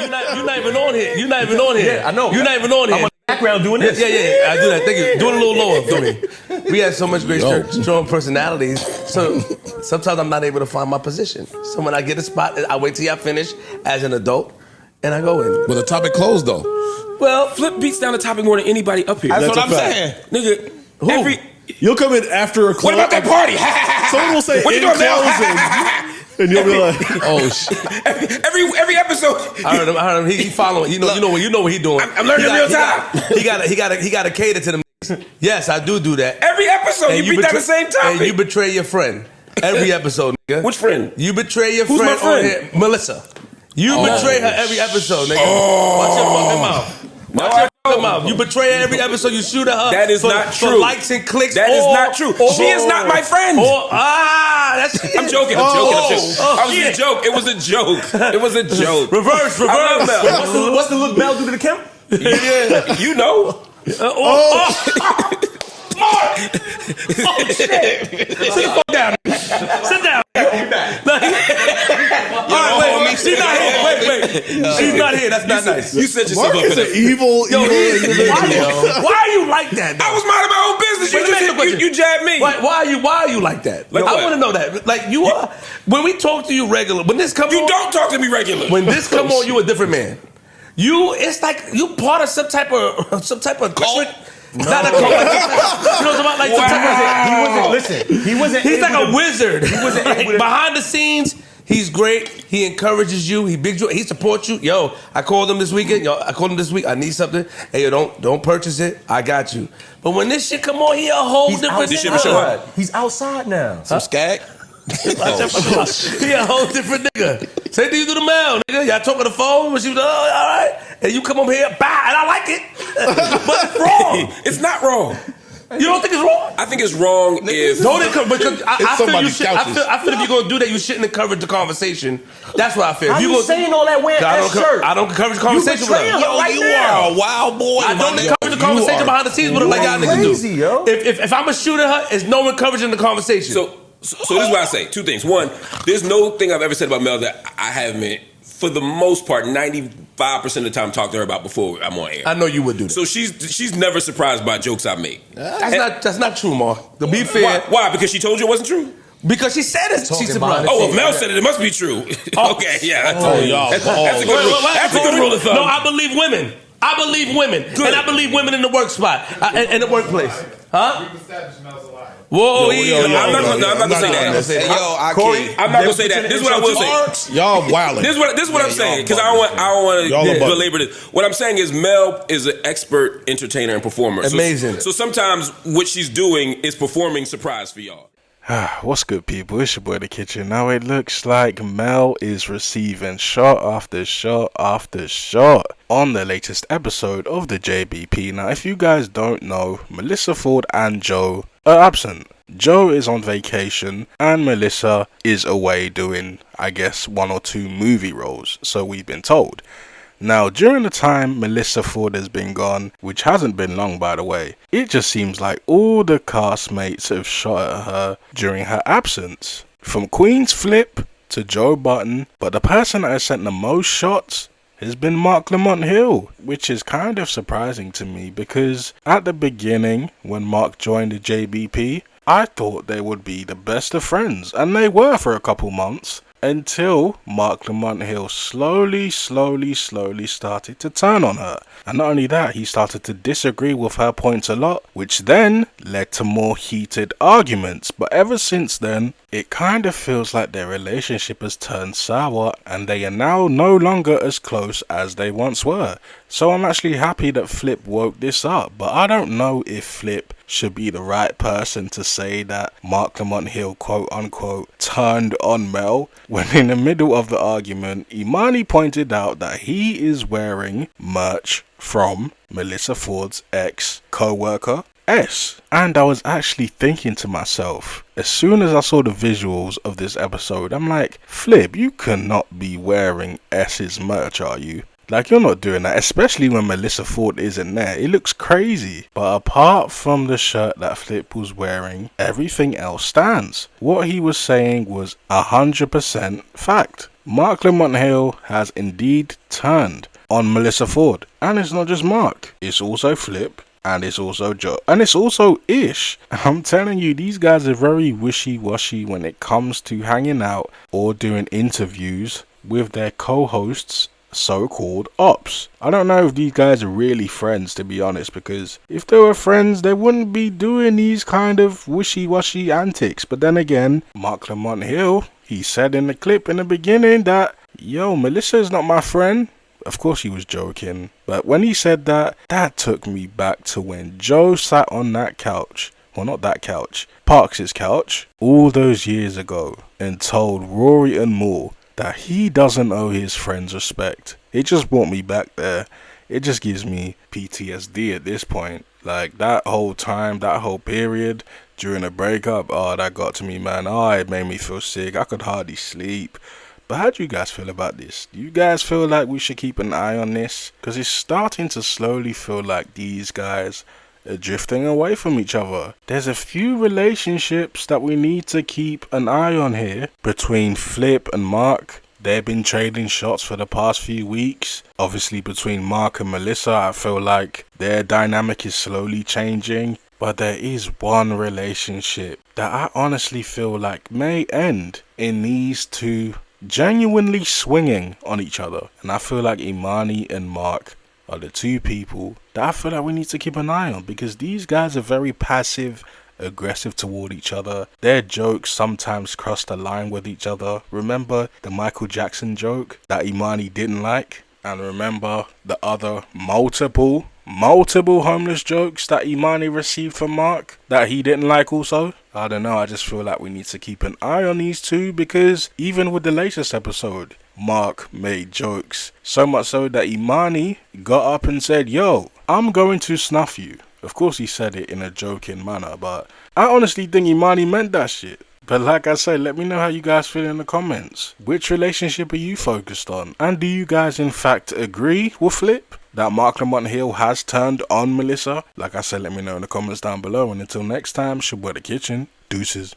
you're not even on here. You're not even on here. Yeah, I know. You're not even on here. I'm on the background doing this. Yeah. I do that. Thank you. Do it a little lower for me. We had so much great strong personalities. So sometimes I'm not able to find my position. So when I get a spot, I wait till y'all finish as an adult, and I go in. But the topic closed though. Well, Flip beats down the topic more than anybody up here. That's what I'm fact. saying. Nigga, who? You'll come in after a close. What about that party? Someone will say what you in doing, Mel? closing, and you'll be like, Oh shit. Every episode. I heard him. He following. You know what he doing. I'm learning in real time. He got to cater to them. Yes, I do that. Every episode, And you beat down the same topic. And you betray your friend. Every episode, nigga. Which friend? You betray your Who's friend, my friend? on here. Melissa. You betray her every episode, nigga. Watch your fucking mouth. Watch your fucking mouth. You betray her every episode. You shoot at her. That is not true. For likes and clicks. That is not true. She is not my friend. That's. I'm joking. I was a joke. It was a joke. It was a joke. Reverse. What's the look Mel do to the camera? Yeah. You know. Marc! Oh, shit! Sit the fuck down. Sit down. All right, wait. She's not here. Wait. She's not here. That's not nice. You set yourself Marc up is for an that. evil individual. Why are you like that, though? I was minding my own business. You jabbed me. Why are you like that? Like I what? want to know that. Like you are. When we talk to you regular, when this come on, You don't talk to me regular. when this come on, you a different man. It's like you part of some type of cult. Not a cult. You know what I'm about? Like some type of, He wasn't. he's like a wizard. He wasn't like, behind the scenes. He's great. He encourages you. He bigs you. He supports you. Yo, I called him this weekend. I called him this week. I need something. Hey, yo, don't purchase it. I got you. But when this shit come on, he a whole different nigga. He's outside now. Some skag. He a whole different nigga. Say things to the mail, nigga. Y'all talk on the phone when she was all right. And you come over here, bah, and I like it. But it's wrong. It's not wrong. You don't think it's wrong? I think it's wrong if... Don't encourage, because I feel you somebody's should, I feel if you're going to do that, you shouldn't encourage the conversation. That's what I feel. How you saying all that wearing that shirt? I don't encourage the conversation with her. You are a wild boy. I don't encourage the conversation behind the scenes with her like y'all niggas crazy, do. yo. If I'm a shooter her, it's no encouraging the conversation. So this is what I say. Two things. One, there's no thing I've ever said about Mel that I haven't, for the most part, 95% of the time talked to her about before I'm on air. I know you would do that. So she's never surprised by jokes I make. That's not true, Marc. To be fair. Why? Because she told you it wasn't true? Because she said it. She's surprised. Oh, well, Mel said it. It must be true. Okay, yeah. That's a good rule of thumb. No, I believe women. And I believe women in the work spot, in the workplace. Huh? Whoa, I'm not gonna say that. I'm not gonna say that. This is what I will say. Y'all wildin'. This is what I'm saying, because I don't want to belabor this. What I'm saying is Mel is an expert entertainer and performer. Amazing. So sometimes what she's doing is performing surprise for y'all. What's good, people? It's your boy The Kitchen. Now it looks like Mel is receiving shot after shot after shot on the latest episode of the JBP. Now, if you guys don't know, Melissa Ford and Joe are absent. Joe is on vacation and Melissa is away doing, I guess, 1 or 2 movie roles, so we've been told. Now, during the time Melissa Ford has been gone, which hasn't been long by the way, it just seems like all the castmates have shot at her during her absence. From Queenzflip to Joe Button, but the person that has sent the most shots has been Marc Lamont Hill, which is kind of surprising to me because at the beginning, when Marc joined the JBP, I thought they would be the best of friends, and they were for a couple months. Until Marc Lamont Hill slowly started to turn on her. And not only that, he started to disagree with her points a lot, which then led to more heated arguments. But ever since then, it kind of feels like their relationship has turned sour and they are now no longer as close as they once were. So I'm actually happy that Flip woke this up, but I don't know if Flip should be the right person to say that Marc Lamont Hill quote unquote turned on Mel, when in the middle of the argument Imani pointed out that he is wearing merch from Melissa Ford's ex co-worker S. And I was actually thinking to myself, as soon as I saw the visuals of this episode, I'm like, Flip, you cannot be wearing S's merch, are you? Like, you're not doing that, especially when Melissa Ford isn't there. It looks crazy. But apart from the shirt that Flip was wearing, everything else stands. What he was saying was 100% fact. Marc Lamont Hill has indeed turned on Melissa Ford. And it's not just Marc, it's also Flip, and it's also Joe, and it's also Ish. I'm telling you, these guys are very wishy-washy when it comes to hanging out or doing interviews with their co-hosts, so-called ops. I don't know if these guys are really friends, to be honest, because if they were friends, they wouldn't be doing these kind of wishy-washy antics. But then again, Marc Lamont Hill, he said in the clip in the beginning that, yo, Melissa is not my friend. Of course he was joking, but when he said that, that took me back to when Joe sat on that couch, well not that couch, Parks' couch, all those years ago, and told Rory and Moore that he doesn't owe his friends respect. It just brought me back there. It just gives me PTSD at this point. Like, that whole time, that whole period, during a breakup, oh, that got to me, man. Oh, it made me feel sick. I could hardly sleep. But how do you guys feel about this? Do you guys feel like we should keep an eye on this? Because it's starting to slowly feel like these guys are drifting away from each other. There's a few relationships that we need to keep an eye on here. Between Flip and Marc, they've been trading shots for the past few weeks. Obviously between Marc and Melissa, I feel like their dynamic is slowly changing. But there is one relationship that I honestly feel like may end in these two genuinely swinging on each other. And I feel like Imani and Marc are the two people that I feel like we need to keep an eye on, because these guys are very passive aggressive toward each other. Their jokes sometimes cross the line with each other. Remember the Michael Jackson joke that Imani didn't like? And remember the other multiple homeless jokes that Imani received from Marc that he didn't like also? I don't know, I just feel like we need to keep an eye on these two, because even with the latest episode, Marc made jokes. So much so that Imani got up and said, yo, I'm going to snuff you. Of course he said it in a joking manner, but I honestly think Imani meant that shit. But like I said, let me know how you guys feel in the comments. Which relationship are you focused on? And do you guys in fact agree with Flip that Marc Lamont Hill has turned on Melissa? Like I said, let me know in the comments down below. And until next time, it's your boy The Kitchen. Deuces.